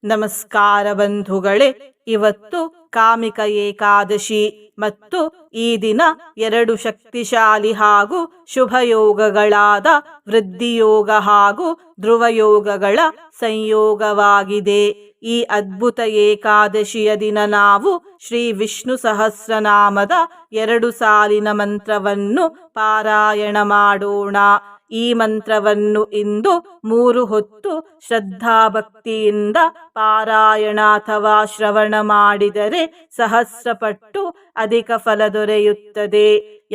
ನಮಸ್ಕಾರ ಬಂಧುಗಳೇ, ಇವತ್ತು ಕಾಮಿಕ ಏಕಾದಶಿ ಮತ್ತು ಈ ದಿನ ಎರಡು ಶಕ್ತಿಶಾಲಿ ಹಾಗೂ ಶುಭಯೋಗಗಳಾದ ವೃದ್ಧಿಯೋಗ ಹಾಗೂ ಧ್ರುವಯೋಗಗಳ ಸಂಯೋಗವಾಗಿದೆ. ಈ ಅದ್ಭುತ ಏಕಾದಶಿಯ ದಿನ ನಾವು ಶ್ರೀ ವಿಷ್ಣು ಸಹಸ್ರನಾಮದ 2 ಸಾಲಿನ ಮಂತ್ರವನ್ನು ಪಾರಾಯಣ ಮಾಡೋಣ. ಈ ಮಂತ್ರವನ್ನು ಇಂದು 3 ಹೊತ್ತು ಶ್ರದ್ಧಾಭಕ್ತಿಯಿಂದ ಪಾರಾಯಣ ಅಥವಾ ಶ್ರವಣ ಮಾಡಿದರೆ ಸಹಸ್ರಪಟ್ಟು ಅಧಿಕ ಫಲ ದೊರೆಯುತ್ತದೆ.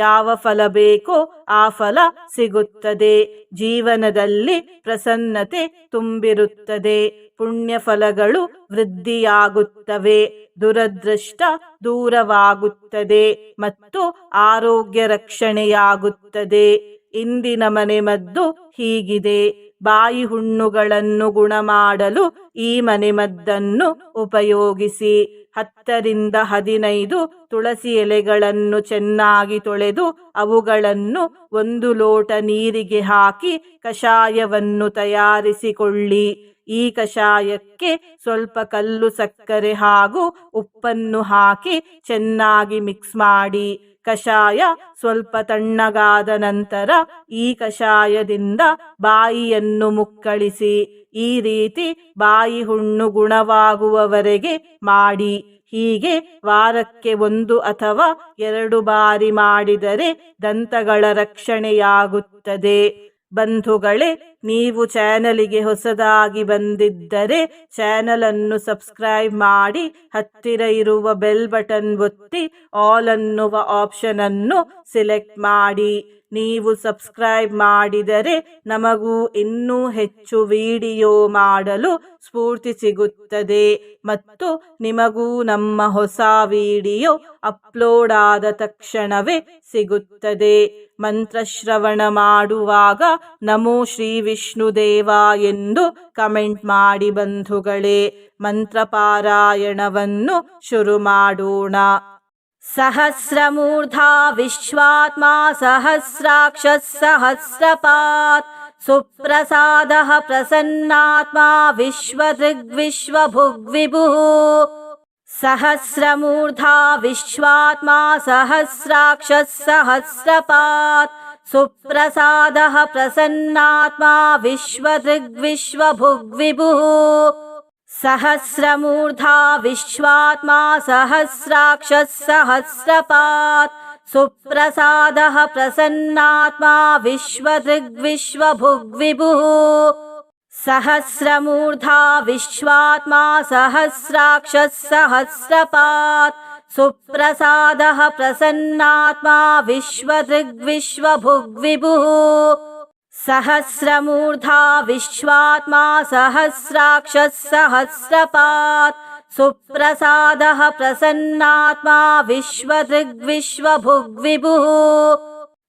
ಯಾವ ಫಲ ಬೇಕೋ ಆ ಫಲ ಸಿಗುತ್ತದೆ. ಜೀವನದಲ್ಲಿ ಪ್ರಸನ್ನತೆ ತುಂಬಿರುತ್ತದೆ. ಪುಣ್ಯ ಫಲಗಳು ವೃದ್ಧಿಯಾಗುತ್ತವೆ. ದುರದೃಷ್ಟ ದೂರವಾಗುತ್ತದೆ ಮತ್ತು ಆರೋಗ್ಯ ರಕ್ಷಣೆಯಾಗುತ್ತದೆ. ಇಂದಿನ ಮನೆಮದ್ದು ಹೀಗಿದೆ. ಬಾಯಿ ಹುಣ್ಣುಗಳನ್ನು ಗುಣ ಮಾಡಲು ಈ ಮನೆಮದ್ದನ್ನು ಉಪಯೋಗಿಸಿ. 10 ರಿಂದ 15 ತುಳಸಿ ಎಲೆಗಳನ್ನು ಚೆನ್ನಾಗಿ ತೊಳೆದು ಅವುಗಳನ್ನು 1 ಲೋಟ ನೀರಿಗೆ ಹಾಕಿ ಕಷಾಯವನ್ನು ತಯಾರಿಸಿಕೊಳ್ಳಿ. ಈ ಕಷಾಯಕ್ಕೆ ಸ್ವಲ್ಪ ಕಲ್ಲು ಸಕ್ಕರೆ ಹಾಗೂ ಉಪ್ಪನ್ನು ಹಾಕಿ ಚೆನ್ನಾಗಿ ಮಿಕ್ಸ್ ಮಾಡಿ. ಕಷಾಯ ಸ್ವಲ್ಪ ತಣ್ಣಗಾದ ನಂತರ ಈ ಕಷಾಯದಿಂದ ಬಾಯಿಯನ್ನು ಮುಕ್ಕಳಿಸಿ. ಈ ರೀತಿ ಬಾಯಿ ಹುಣ್ಣು ಗುಣವಾಗುವವರೆಗೆ ಮಾಡಿ. ಹೀಗೆ ವಾರಕ್ಕೆ 1 ಅಥವಾ 2 ಬಾರಿ ಮಾಡಿದರೆ ದಂತಗಳ ರಕ್ಷಣೆಯಾಗುತ್ತದೆ. ಬಂಧುಗಳೇ, ನೀವು ಚಾನಲಿಗೆ ಹೊಸದಾಗಿ ಬಂದಿದ್ದರೆ ಚಾನಲನ್ನು ಸಬ್ಸ್ಕ್ರೈಬ್ ಮಾಡಿ, ಹತ್ತಿರ ಇರುವ ಬೆಲ್ ಬಟನ್ ಒತ್ತಿ ಆಲ್ ಅನ್ನುವ ಆಪ್ಷನ್ ಅನ್ನು ಸೆಲೆಕ್ಟ್ ಮಾಡಿ. ನೀವು ಸಬ್ಸ್ಕ್ರೈಬ್ ಮಾಡಿದರೆ ನಮಗೂ ಇನ್ನೂ ಹೆಚ್ಚು ವಿಡಿಯೋ ಮಾಡಲು ಸ್ಫೂರ್ತಿ ಸಿಗುತ್ತದೆ ಮತ್ತು ನಿಮಗೂ ನಮ್ಮ ಹೊಸ ವಿಡಿಯೋ ಅಪ್ಲೋಡ್ ಆದ ತಕ್ಷಣವೇ ಸಿಗುತ್ತದೆ. ಮಂತ್ರಶ್ರವಣ ಮಾಡುವಾಗ ನಮೋ ಶ್ರೀ ವಿಷ್ಣುದೇವ ಎಂದು ಕಮೆಂಟ್ ಮಾಡಿ ಬಂಧುಗಳೇ. ಮಂತ್ರ ಪಾರಾಯಣವನ್ನು ಶುರು ಮಾಡೋಣ. ಸಹಸ್ರಮೂರ್ಧಾ ವಿಶ್ವಾತ್ಮಾ ಸಹಸ್ರಾಕ್ಷಸ್ ಸಹಸ್ರಪಾತ್ ಸುಪ್ರಸಾದಃ ಪ್ರಸನ್ನಾತ್ಮಾ ವಿಶ್ವದೃಗ್ವಿಶ್ವಭುಗ್ವಿಭುಃ. ಸಹಸ್ರಮೂರ್ಧಾ ವಿಶ್ವಾತ್ಮಾ ಸಹಸ್ರಾಕ್ಷಸ್ ಸಹಸ್ರಪಾತ್ ಸುಪ್ರಸಾದಃ ಪ್ರಸನ್ನಾತ್ಮಾ ವಿಶ್ವದೃಗ್ವಿಶ್ವಭುಗ್ವಿಭುಃ. ಸಹಸ್ರಮೂರ್ಧಾ ವಿಶ್ವಾತ್ಮಾ ಸಹಸ್ರಾಕ್ಷಸ್ ಸಹಸ್ರಪಾತ್ ಸುಪ್ರಸಾದಃ ಪ್ರಸನ್ನಾತ್ಮಾ ವಿಶ್ವದೃಗ್ವಿಶ್ವಭುಗ್ವಿಭುಃ. ಸಹಸ್ರಮೂರ್ಧಾ ವಿಶ್ವಾತ್ಮಾ ಸಹಸ್ರಾಕ್ಷಸ್ ಸಹಸ್ರಪಾತ್ ಸುಪ್ರಸಾದಃ ಪ್ರಸನ್ನಾತ್ಮಾ ವಿಶ್ವದೃಗ್ವಿಶ್ವಭುಗ್ವಿಭುಃ. ಸಹಸ್ರಮೂರ್ಧಾ ವಿಶ್ವಾತ್ಮಾ ಸಹಸ್ರಾಕ್ಷಸ್ ಸಹಸ್ರಪಾತ್ ಸುಪ್ರಸಾದಃ ಪ್ರಸನ್ನಾತ್ಮಾ ವಿಶ್ವದೃಗ್ವಿಶ್ವಭುಗ್ವಿಭುಃ.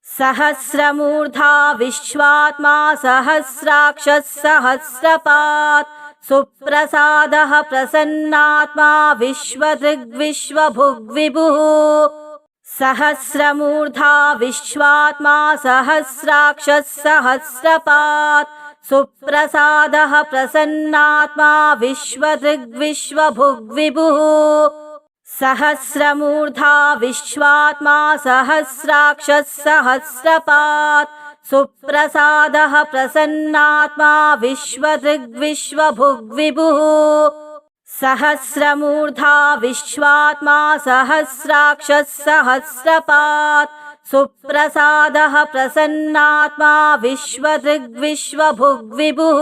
ಸಹಸ್ರಮೂರ್ಧಾ ವಿಶ್ವಾತ್ಮಾ ಸಹಸ್ರಾಕ್ಷಸ್ ಸಹಸ್ರಪಾತ್ ಸುಪ್ರಸಾದಃ ಪ್ರಸನ್ನಾತ್ಮಾ ವಿಶ್ವದೃಗ್ವಿಶ್ವಭುಗ್ವಿಭುಃ. ಸಹಸ್ರಮೂರ್ಧಾ ವಿಶ್ವಾತ್ಮಾ ಸಹಸ್ರಾಕ್ಷಸ್ ಸಹಸ್ರಪಾತ್ ಸುಪ್ರಸಾದಃ ಪ್ರಸನ್ನಾತ್ಮಾ ವಿಶ್ವದೃಗ್ವಿಶ್ವಭುಗ್ವಿಭುಃ. ಸಹಸ್ರಮೂರ್ಧಾ ವಿಶ್ವಾತ್ಮಾ ಸಹಸ್ರಾಕ್ಷಸ್ ಸಹಸ್ರಪಾತ್ ಸುಪ್ರಸಾದಃ ಪ್ರಸನ್ನಾತ್ಮಾ ವಿಶ್ವದೃಗ್ವಿಶ್ವಭುಗ್ವಿಭುಃ. ಸಹಸ್ರಮೂರ್ಧಾ ವಿಶ್ವಾತ್ಮಾ ಸಹಸ್ರಾಕ್ಷಸ್ ಸಹಸ್ರಪಾತ್ ಸುಪ್ರಸಾದಃ ಪ್ರಸನ್ನಾತ್ಮಾ ವಿಶ್ವದೃಗ್ವಿಶ್ವಭುಗ್ವಿಭುಃ.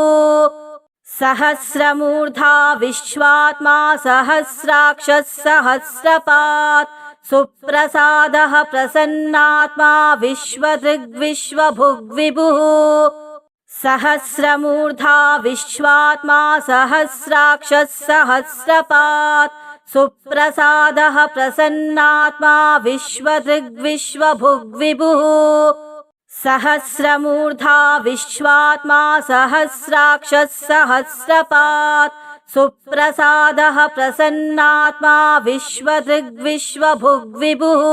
ಸಹಸ್ರಮೂರ್ಧಾ ವಿಶ್ವಾತ್ಮಾ ಸಹಸ್ರಾಕ್ಷಸ್ ಸಹಸ್ರಪಾತ್ ಸುಪ್ರಸಾದಃ ಪ್ರಸನ್ನಾತ್ಮಾ ವಿಶ್ವದೃಗ್ವಿಶ್ವಭುಗ್ವಿಭುಃ. ಸಹಸ್ರಮೂರ್ಧಾ ವಿಶ್ವಾತ್ಮಾ ಸಹಸ್ರಾಕ್ಷಸ್ ಸಹಸ್ರಪಾತ್ ಸುಪ್ರಸಾದಃ ಪ್ರಸನ್ನಾತ್ಮಾ ವಿಶ್ವದೃಗ್ವಿಶ್ವಭುಗ್ವಿಭುಃ. ಸಹಸ್ರಮೂರ್ಧಾ ವಿಶ್ವಾತ್ಮಾ ಸಹಸ್ರಾಕ್ಷಸ್ ಸಹಸ್ರಪಾತ್ ಸುಪ್ರಸಾದಃ ಪ್ರಸನ್ನಾತ್ಮಾ ವಿಶ್ವದೃಗ್ವಿಶ್ವಭುಗ್ವಿಭುಃ.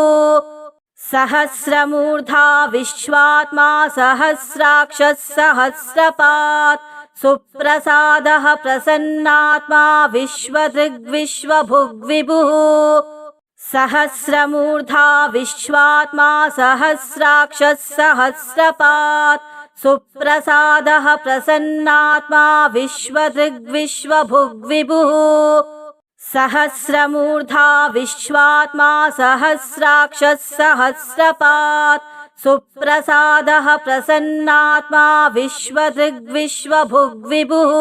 ಸಹಸ್ರಮೂರ್ಧಾ ವಿಶ್ವಾತ್ಮಾ ಸಹಸ್ರಾಕ್ಷಸ್ ಸಹಸ್ರಪಾತ್ सुप्रसादः प्रसन्नात्मा विश्वदृग्विश्वभुग्विभुः सहस्रमूर्धा विश्वात्मा सहस्राक्षः सहस्रपात् सुप्रसादः प्रसन्नात्मा विश्वदृग्विश्वभुग्विभुः सहस्रमूर्धा विश्वात्मा सहस्राक्षः सहस्रपात् सुप्रसादः प्रसन्नात्मा विश्वदृग्विश्वभुग्विभुः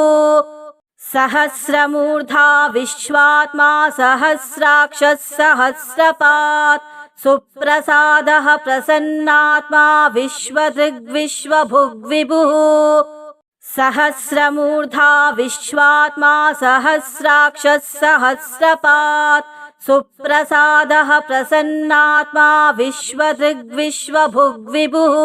सहस्रमूर्धा विश्वात्मा सहस्राक्षः सहस्रपात् सुप्रसादः प्रसन्नात्मा विश्वदृग्विश्वभुग्विभुः सहस्रमूर्धा विश्वात्मा सहस्राक्षः सहस्रपात् सुप्रसादः प्रसन्नात्मा विश्वदृग्विश्वभुग्विभुः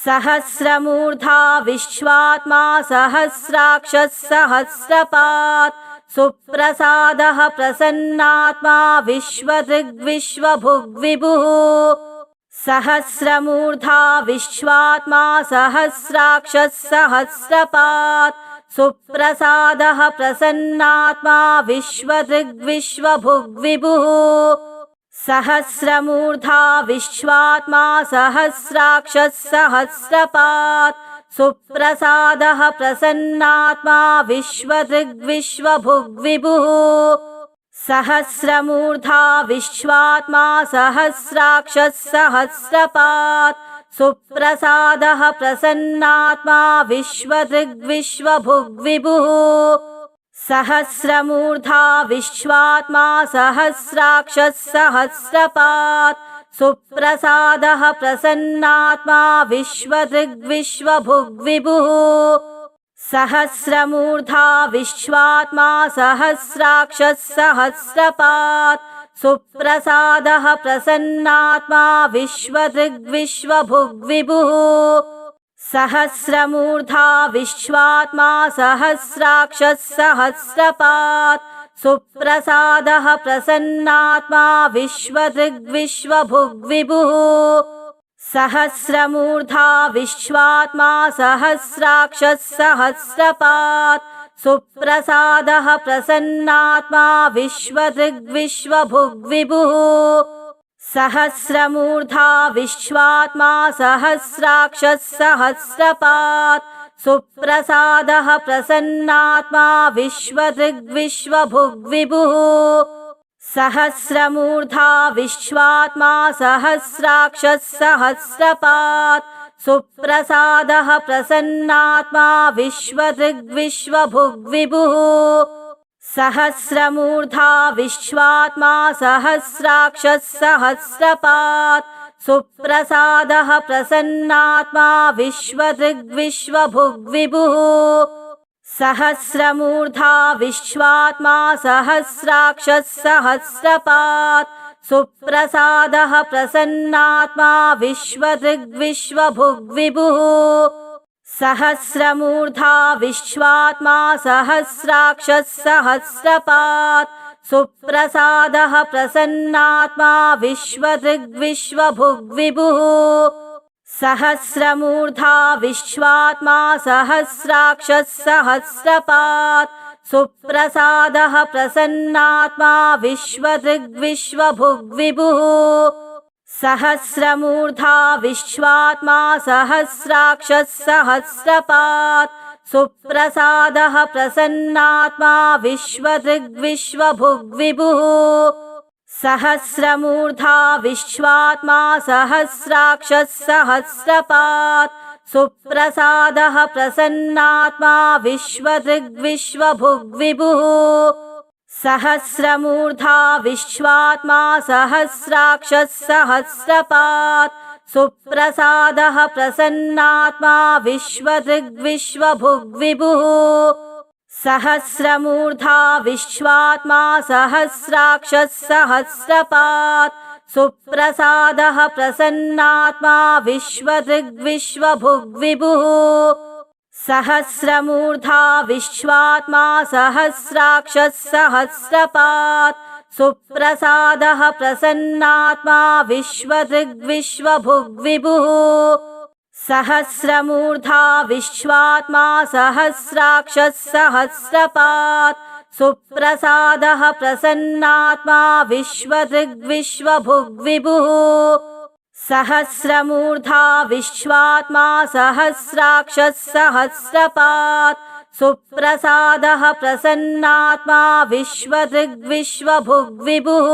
सहस्रमूर्धा विश्वात्मा सहस्राक्षः सहस्रपात् सुप्रसादः प्रसन्नात्मा विश्वदृग्विश्वभुग्विभुः सहस्रमूर्धा विश्वात्मा सहस्राक्षः सहस्रपात् सुप्रसादः प्रसन्नात्मा विश्वदृग्विश्वभुग्विभुः सहस्रमूर्धा विश्वात्मा सहस्राक्षः सहस्रपात् सुप्रसादः प्रसन्नात्मा विश्वदृग्विश्वभुग्विभुः सहस्रमूर्धा विश्वात्मा सहस्राक्षः सहस्रपात् सुप्रसादः प्रसन्नात्मा विश्वदृग्विश्वभुग्विभुः सहस्रमूर्धा विश्वात्मा सहस्राक्षः सहस्रपात् सुप्रसादः प्रसन्नात्मा विश्वदृग्विश्वभुग्विभुः सहस्रमूर्धा विश्वात्मा सहस्राक्षः सहस्रपात् सुप्रसादः प्रसन्नात्मा विश्वदृग्विश्वभुग्विभुः सहस्रमूर्धा विश्वात्मा सहस्राक्षः सहस्रपात् सुप्रसादः प्रसन्नात्मा विश्वदृग्विश्वभुग्विभुः सहस्रमूर्धा विश्वात्मा सहस्राक्षः सहस्रपात् सुप्रसादः प्रसन्नात्मा विश्वदृग्विश्वभुग्विभुः सहस्रमूर्धा विश्वात्मा सहस्राक्षः सहस्रपात् सुप्रसादः प्रसन्नात्मा विश्वदृग्विश्वभुग्विभुः सहस्रमूर्धा विश्वात्मा सहस्राक्षः सहस्रपात् सुप्रसादः प्रसन्नात्मा विश्वदृग्विश्वभुग्विभुः सहस्रमूर्धा विश्वात्मा सहस्राक्षः सहस्रपात् सुप्रसादः प्रसन्नात्मा विश्वदृग्विश्वभुग्विभुः सहस्रमूर्धा विश्वात्मा सहस्राक्षः सहस्रपात् सुप्रसादः प्रसन्नात्मा विश्वदृग्विश्वभुग्विभुः सहस्रमूर्धा विश्वात्मा सहस्राक्षः सहस्रपात् सुप्रसादः प्रसन्नात्मा विश्वदृग्विश्वभुग्विभुः सहस्रमूर्धा विश्वात्मा सहस्राक्षः सहस्रपात् सुप्रसादः प्रसन्नात्मा विश्वदृग्विश्वभुग्विभुः सहस्रमूर्धा विश्वात्मा सहस्राक्षः सहस्रपात् सुप्रसादः प्रसन्नात्मा विश्वदृग्विश्वभुग्विभुः सहस्रमूर्धा विश्वात्मा सहस्राक्षः सहस्रपात् सुप्रसादः प्रसन्नात्मा विश्वदृग्विश्वभुग्विभुः सहस्रमूर्धा विश्वात्मा सहस्राक्षः सहस्रपात् सुप्रसादः प्रसन्नात्मा विश्वदृग्विश्वभुग्विभुः सहस्रमूर्धा विश्वात्मा सहस्राक्षः सहस्रपात् सुप्रसादः प्रसन्नात्मा विश्वदृग्विश्वभुग्विभुः सहस्रमूर्धा विश्वात्मा सहस्राक्षः सहस्रपात् सुप्रसादः प्रसन्नात्मा विश्वदृग्विश्वभुग्विभुः सहस्रमूर्धा विश्वात्मा सहस्राक्षः सहस्रपात् सुप्रसादः प्रसन्नात्मा विश्वदृग्विश्वभुग्विभुः सहस्रमूर्धा विश्वात्मा सहस्राक्षः सहस्रपात् सुप्रसादः प्रसन्नात्मा विश्वदृग्विश्वभुग्विभुः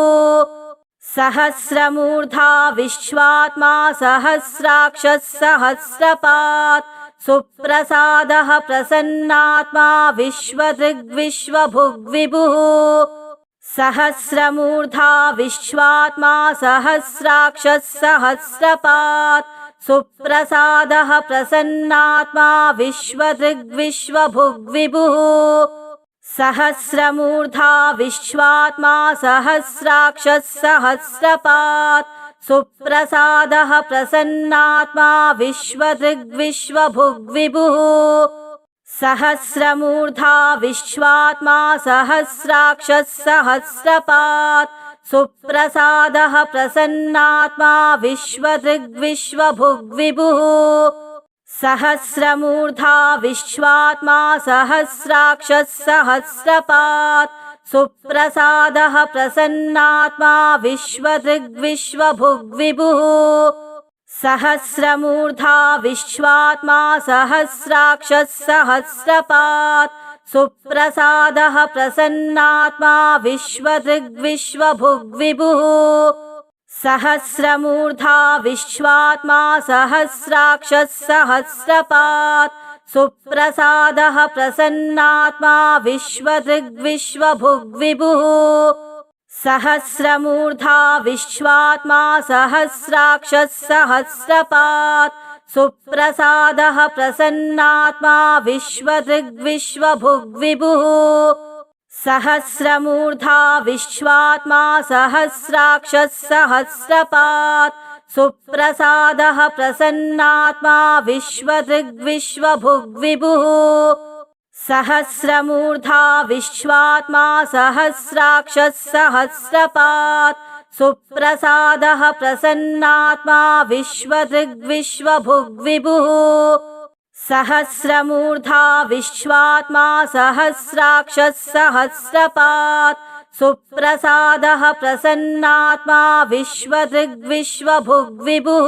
सहस्रमूर्धा विश्वात्मा सहस्राक्षः सहस्रपात् सुप्रसादः प्रसन्नात्मा विश्वदृग्विश्वभुग्विभुः सहस्रमूर्धा विश्वात्मा सहस्राक्षः सहस्रपात् सुप्रसादः प्रसन्नात्मा विश्वदृग्विश्वभुग्विभुः सहस्रमूर्धा विश्वात्मा सहस्राक्षः सहस्रपात् सुप्रसादः प्रसन्नात्मा विश्वदृग्विश्वभुग्विभुः सहस्रमूर्धा विश्वात्मा सहस्राक्षः सहस्रपात् सुप्रसादः प्रसन्नात्मा विश्वदृग्विश्वभुग्विभुः सहस्रमूर्धा विश्वात्मा सहस्राक्षः सहस्रपात् सुप्रसादः प्रसन्नात्मा विश्वदृग्विश्वभुग्विभुः सहस्रमूर्धा विश्वात्मा सहस्राक्षः सहस्रपात् सुप्रसादः प्रसन्नात्मा विश्वदृग्विश्वभुग्विभुः सहस्रमूर्धा विश्वात्मा सहस्राक्षः सहस्रपात् सुप्रसादः प्रसन्नात्मा विश्वदृग्विश्वभुग्विभुः सहस्रमूर्धा विश्वात्मा सहस्राक्षः सहस्रपात् सुप्रसादः प्रसन्नात्मा विश्वदृग्विश्वभुग्विभुः सहस्रमूर्धा विश्वात्मा सहस्राक्षः सहस्रपात् सुप्रसादः प्रसन्नात्मा विश्वदृग्विश्वभुग्विभुः सहस्रमूर्धा विश्वात्मा सहस्राक्षः सहस्रपात् सुप्रसादः प्रसन्नात्मा विश्वदृग्विश्वभुग्विभुः सहस्रमूर्धा विश्वात्मा सहस्राक्षः सहस्रपात् सुप्रसादः प्रसन्नात्मा विश्वदृग्विश्वभुग्विभुः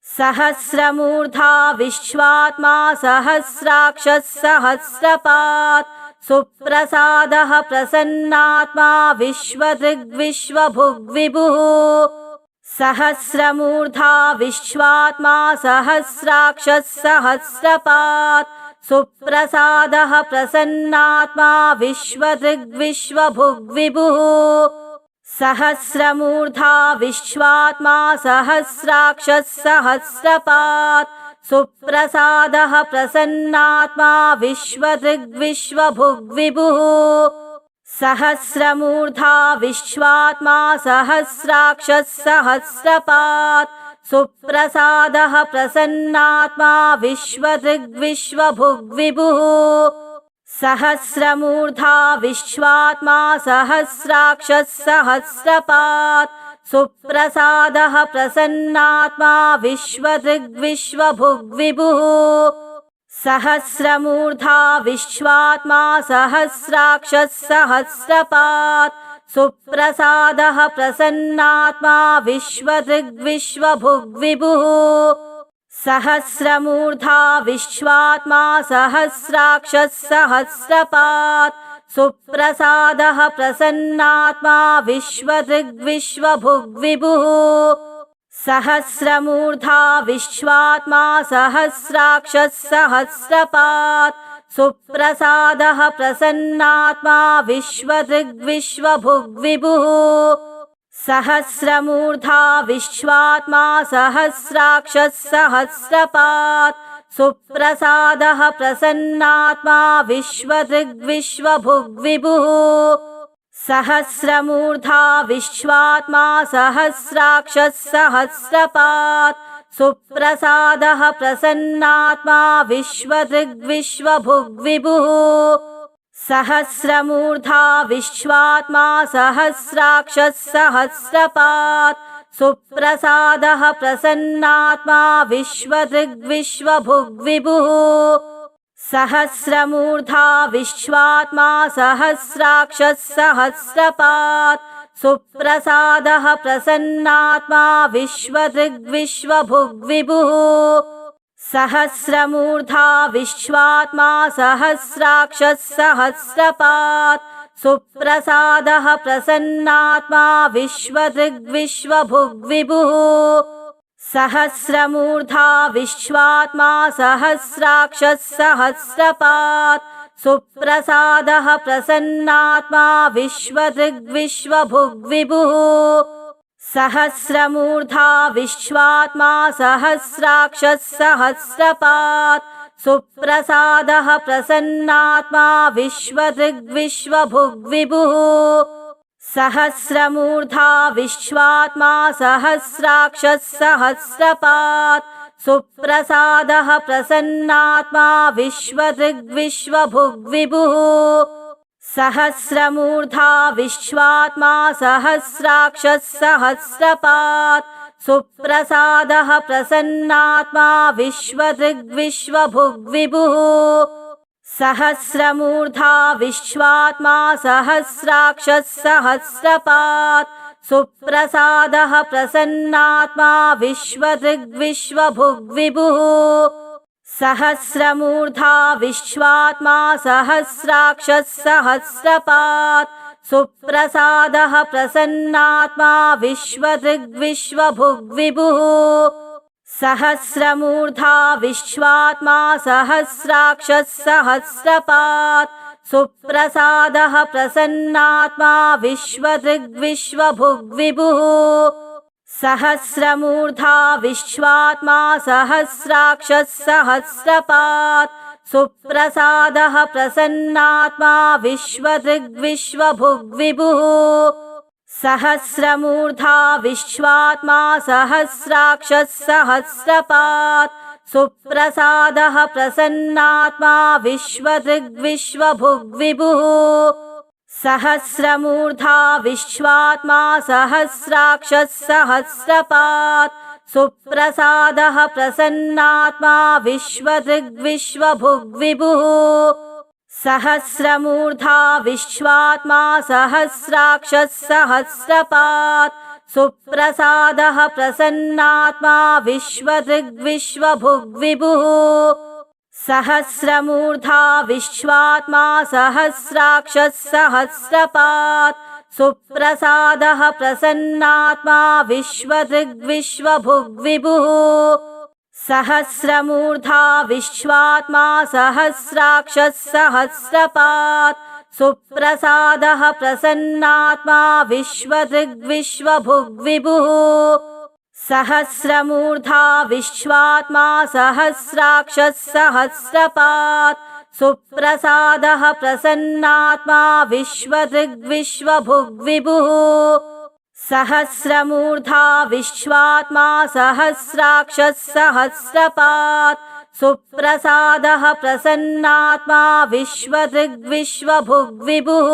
सहस्रमूर्धा विश्वात्मा सहस्राक्षः सहस्रपात् सुप्रसादः प्रसन्नात्मा विश्वदृग्विश्वभुग्विभुः सहस्रमूर्धा विश्वात्मा सहस्राक्षः सहस्रपात् सुप्रसादः प्रसन्नात्मा विश्वदृग्विश्वभुग्विभुः सहस्रमूर्धा विश्वात्मा सहस्राक्षः सहस्रपात् सुप्रसादः प्रसन्नात्मा विश्वदृग्विश्वभुग्विभुः सहस्रमूर्धा विश्वात्मा सहस्राक्षः सहस्रपात् सुप्रसादः प्रसन्नात्मा विश्वदृग्विश्वभुग्विभुः सहस्रमूर्धा विश्वात्मा सहस्राक्षः सहस्रपात् सुप्रसादः प्रसन्नात्मा विश्वदृग्विश्वभुग्विभुः सहस्रमूर्धा विश्वात्मा सहस्राक्षः सहस्रपात् सुप्रसादः प्रसन्नात्मा विश्वदृग्विश्वभुग्विभुः सहस्रमूर्धा विश्वात्मा सहस्राक्षः सहस्रपात् सुप्रसादः प्रसन्नात्मा विश्वदृग्विश्वभुग्विभुः सहस्रमूर्धा विश्वात्मा सहस्राक्षः सहस्रपात् सुप्रसादः प्रसन्नात्मा विश्वदृग्विश्वभुग्विभुः सहस्रमूर्धा विश्वात्मा सहस्राक्षः सहस्रपात् सुप्रसादः प्रसन्नात्मा विश्वदृग्विश्वभुग्विभुः सहस्रमूर्धा विश्वात्मा सहस्राक्षः सहस्रपात् सुप्रसादः प्रसन्नात्मा विश्वदृग्विश्वभुग्विभुः सहस्रमूर्धा विश्वात्मा सहस्राक्षः सहस्रपात् सुप्रसादः प्रसन्नात्मा विश्वदृग्विश्वभुग्विभुः सहस्रमूर्धा विश्वात्मा सहस्राक्षः सहस्रपात् सुप्रसादः प्रसन्नात्मा विश्वदृग्विश्वभुग्विभुः सहस्रमूर्धा विश्वात्मा सहस्राक्षः सहस्रपात् सुप्रसादः प्रसन्नात्मा विश्वदृग्विश्वभुग्विभुः सहस्रमूर्धा विश्वात्मा सहस्राक्षः सहस्रपात् सुप्रसादः प्रसन्नात्मा विश्वदृग्विश्वभुग्विभुः सहस्रमूर्धा विश्वात्मा सहस्राक्षः सहस्रपात् सुप्रसादः प्रसन्नात्मा विश्वदृग्विश्वभुग्विभुः सहस्रमूर्धा विश्वात्मा सहस्राक्षः सहस्रपात् सुप्रसादः प्रसन्नात्मा विश्वदृग्विश्वभुग्विभुः सहस्रमूर्धा विश्वात्मा सहस्राक्षः सहस्रपात् सुप्रसादः प्रसन्नात्मा विश्वदृग्विश्वभुग्विभुः सहस्रमूर्धा विश्वात्मा सहस्राक्षः सहस्रपात् सुप्रसादः प्रसन्नात्मा विश्वदृग्विश्वभुग्विभुः सहस्रमूर्धा विश्वात्मा सहस्राक्षः सहस्रपात् सुप्रसादः प्रसन्नात्मा विश्वदृग्विश्वभुग्विभुः सहस्रमूर्धा विश्वात्मा सहस्राक्षः सहस्रपात् सुप्रसादः प्रसन्नात्मा विश्वदृग्विश्वभुग्विभुः सहस्रमूर्धा विश्वात्मा सहस्राक्षः सहस्रपात् सुप्रसादः प्रसन्नात्मा विश्वदृग्विश्वभुग्विभुः सहस्रमूर्धा विश्वात्मा सहस्राक्षः सहस्रपात् सुप्रसादः प्रसन्नात्मा विश्वदृग्विश्वभुग्विभुः सहस्रमूर्धा विश्वात्मा सहस्राक्षः सहस्रपात् सुप्रसादः प्रसन्नात्मा विश्वदृग्विश्वभुग्विभुः सहस्रमूर्धा विश्वात्मा सहस्राक्षः सहस्रपात् सुप्रसादः प्रसन्नात्मा विश्वदृग्विश्वभुग्विभुः सहस्रमूर्धा विश्वात्मा सहस्राक्षः सहस्रपात् सुप्रसादः प्रसन्नात्मा विश्वदृग्विश्वभुग्विभुः सहस्रमूर्धा विश्वात्मा सहस्राक्षः सहस्रपात् सुप्रसादः प्रसन्नात्मा विश्वदृग्विश्वभुग्विभुः सहस्रमूर्धा विश्वात्मा सहस्राक्षः सहस्रपात् सुप्रसादः प्रसन्नात्मा विश्वदृग्विश्वभुग्विभुः सहस्रमूर्धा विश्वात्मा सहस्राक्षः सहस्रपात् सुप्रसादः प्रसन्नात्मा विश्वदृग्विश्वभुग्विभुः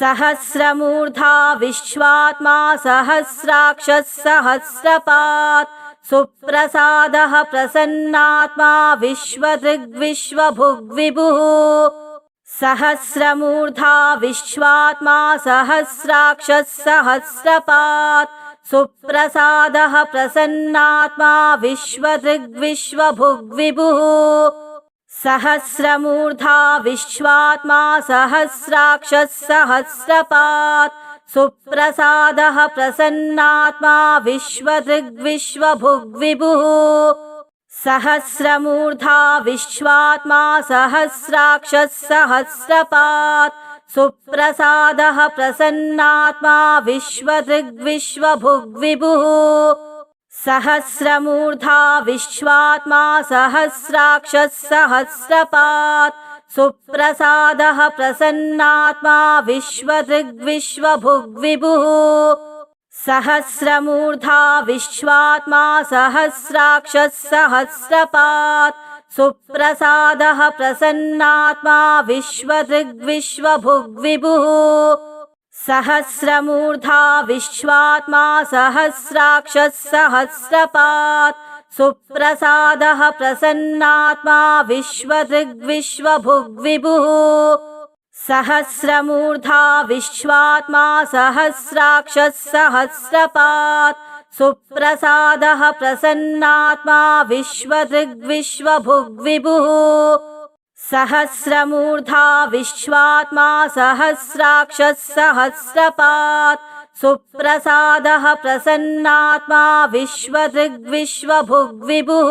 सहस्रमूर्धा विश्वात्मा सहस्राक्षः सहस्रपात् सुप्रसादः प्रसन्नात्मा विश्वदृग्विश्वभुग्विभुः सहस्रमूर्धा विश्वात्मा सहस्राक्षः सहस्रपात् सुप्रसादः प्रसन्नात्मा विश्वदृग्विश्वभुग्विभुः सहस्रमूर्धा विश्वात्मा सहस्राक्षः सहस्रपात् सुप्रसादः प्रसन्नात्मा विश्वदृग्विश्वभुग्विभुः सहस्रमूर्धा विश्वात्मा सहस्राक्षः सहस्रपात् सुप्रसादः प्रसन्नात्मा विश्वदृग्विश्वभुग्विभुः सहस्रमूर्धा विश्वात्मा सहस्राक्षः सहस्रपात् सुप्रसादः प्रसन्नात्मा विश्वदृग्विश्वभुग्विभुः सहस्रमूर्धा विश्वात्मा सहस्राक्षः सहस्रपात् सुप्रसादः प्रसन्नात्मा विश्वदृग्विश्वभुग्विभुः सहस्रमूर्धा विश्वात्मा सहस्राक्षः सहस्रपात् सुप्रसादः प्रसन्नात्मा विश्वदृग्विश्वभुग्विभुः सहस्रमूर्धा विश्वात्मा सहस्राक्षः सहस्रपात् सुप्रसादः प्रसन्नात्मा विश्वदृग्विश्वभुग्विभुः सहस्रमूर्धा विश्वात्मा सहस्राक्षः सहस्रपात् सुप्रसादः प्रसन्नात्मा विश्वदृग्विश्वभुग्विभुः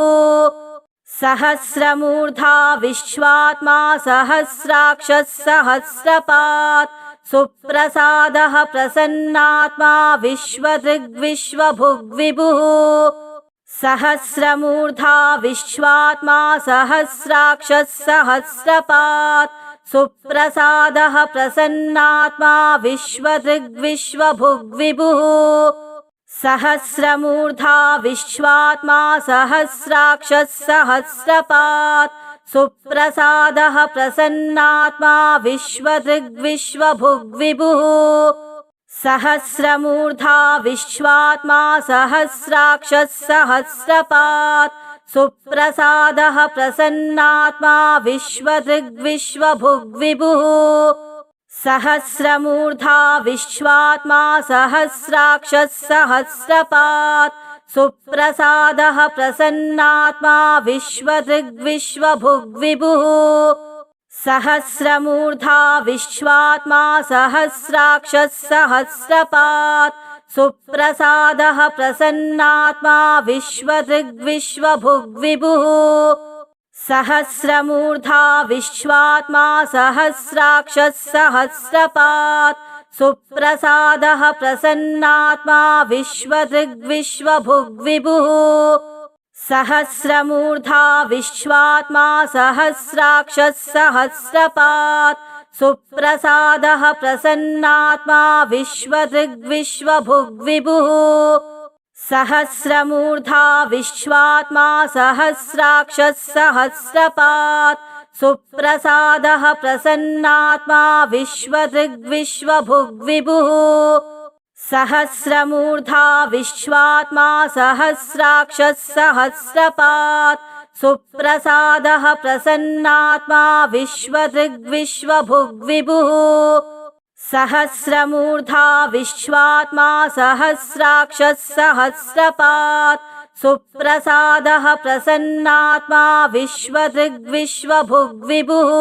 सहस्रमूर्धा विश्वात्मा सहस्राक्षः सहस्रपात् सुप्रसादः प्रसन्नात्मा विश्वदृग्विश्वभुग्विभुः सहस्रमूर्धा विश्वात्मा सहस्राक्षः सहस्रपात् सुप्रसादः प्रसन्नात्मा विश्वदृग्विश्वभुग्विभुः सहस्रमूर्धा विश्वात्मा सहस्राक्षः सहस्रपात् सुप्रसादः प्रसन्नात्मा विश्वदृग्विश्वभुग्विभुः सहस्रमूर्धा विश्वात्मा सहस्राक्षः सहस्रपात् सुप्रसादः प्रसन्नात्मा विश्वदृग्विश्वभुग्विभुः सहस्रमूर्धा विश्वात्मा सहस्राक्षः सहस्रपात् सुप्रसादः प्रसन्नात्मा विश्वदृग्विश्वभुग्विभुः सहस्रमूर्धा विश्वात्मा सहस्राक्षः सहस्रपात् सुप्रसादः प्रसन्नात्मा विश्वदृग्विश्वभुग्विभुः सहस्रमूर्धा विश्वात्मा सहस्राक्षः सहस्रपात् सुप्रसादः प्रसन्नात्मा विश्वदृग्विश्वभुग्विभुः सहस्रमूर्धा विश्वात्मा सहस्राक्षः सहस्रपात् सुप्रसादः प्रसन्नात्मा विश्वदृग्विश्वभुग्विभुः सहस्रमूर्धा विश्वात्मा सहस्राक्षः सहस्रपात् सुप्रसादः प्रसन्नात्मा विश्वदृग्विश्वभुग्विभुः सहस्रमूर्धा विश्वात्मा सहस्राक्षः सहस्रपात् सुप्रसादः प्रसन्नात्मा विश्वदृग्विश्वभुग्विभुः सहस्रमूर्धा विश्वात्मा सहस्राक्षः सहस्रपात् सुप्रसादः प्रसन्नात्मा विश्वदृग्विश्वभुग्विभुः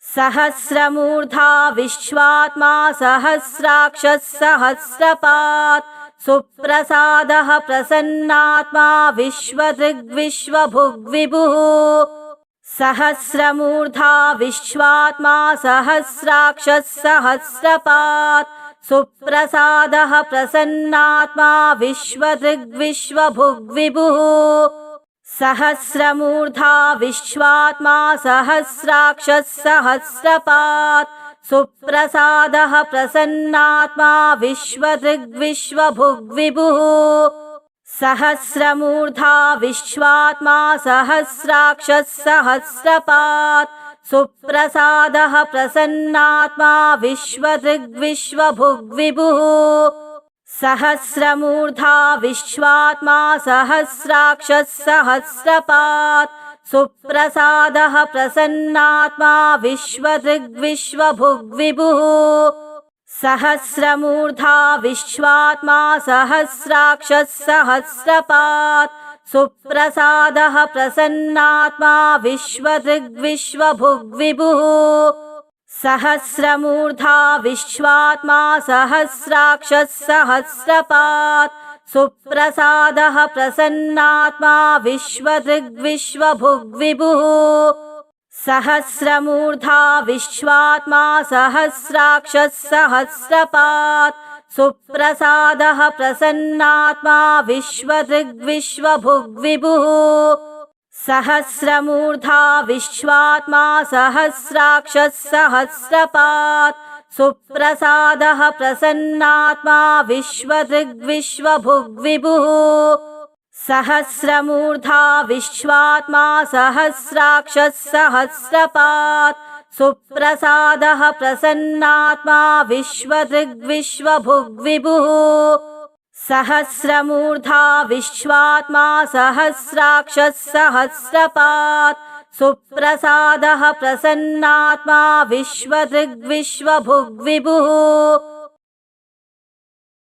सहस्रमूर्धा विश्वात्मा सहस्राक्षः सहस्रपात् सुप्रसादः प्रसन्नात्मा विश्वदृग्विश्वभुग्विभुः सहस्रमूर्धा विश्वात्मा सहस्राक्षः सहस्रपात् सुप्रसादः प्रसन्नात्मा विश्वदृग्विश्वभुग्विभुः सहस्रमूर्धा विश्वात्मा सहस्राक्षः सहस्रपात् सुप्रसादः प्रसन्नात्मा विश्वदृग्विश्वभुग्विभुः सहस्रमूर्धा विश्वात्मा सहस्राक्षः सहस्रपात् सुप्रसादः प्रसन्नात्मा विश्वदृग्विश्वभुग्विभुः सहस्रमूर्धा विश्वात्मा सहस्राक्षः सहस्रपात् सुप्रसादः प्रसन्नात्मा विश्वदृग्विश्वभुग्विभुः सहस्रमूर्धा विश्वात्मा सहस्राक्षः सहस्रपात् सुप्रसादः प्रसन्नात्मा विश्वदृग्विश्वभुग्विभुः सहस्रमूर्धा विश्वात्मा सहस्राक्षः सहस्रपात् सुप्रसादः प्रसन्नात्मा विश्वदृग्विश्वभुग्विभुः सहस्रमूर्धा विश्वात्मा सहस्राक्षः सहस्रपात् सुप्रसादः प्रसन्नात्मा विश्वदृग्विश्वभुग्विभुः सहस्रमूर्धा विश्वात्मा सहस्राक्षः सहस्रपात् सुप्रसादः प्रसन्नात्मा विश्वदृग्विश्वभुग्विभुः सहस्रमूर्धा विश्वात्मा सहस्राक्षः सहस्रपात् सुप्रसादः प्रसन्नात्मा विश्वदृग्विश्वभुग्विभुः सहस्रमूर्धा विश्वात्मा सहस्राक्षः सहस्रपात् सुप्रसादः प्रसन्नात्मा विश्वदृग्विश्वभुग्विभुः